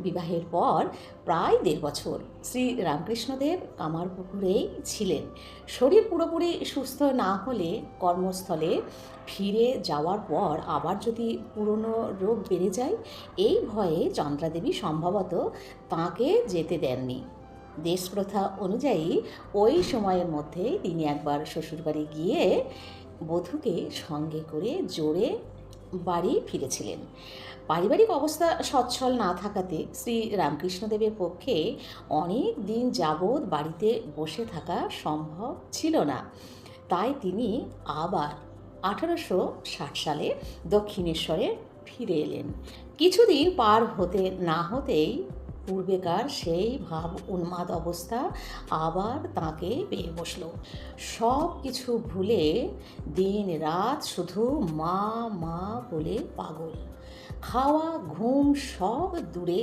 বিবাহের পর প্রায় ১.৫ বছর শ্রীরামকৃষ্ণদেব কামারপুকুরেই ছিলেন। শরীর পুরোপুরি সুস্থ না হলে কর্মস্থলে ফিরে যাওয়ার পর আবার যদি পুরনো রোগ বেড়ে যায়, এই ভয়ে চন্দ্রাদেবী সম্ভবত তাঁকে যেতে দেননি। দেশপ্রথা অনুযায়ী ওই সময়ের মধ্যে তিনি একবার শ্বশুরবাড়ি গিয়ে বধূকে সঙ্গে করে জোরে বাড়ি ফিরেছিলেন। পারিবারিক অবস্থা সচ্ছল না থাকাতে শ্রী রামকৃষ্ণদেবের পক্ষে অনেক দিন যাবৎ বাড়িতে বসে থাকা সম্ভব ছিল না। তাই তিনি আবার 1860 সালে দক্ষিণেশ্বরে ফিরে এলেন। কিছুদিন পার হতে না হতেই পূর্বেকার সেই ভাব উন্মাদ অবস্থা আবার তাঁকে পেয়ে বসল। সব কিছু ভুলে দিন রাত শুধু মা মা বলে পাগল। খাওয়া ঘুম সব দূরে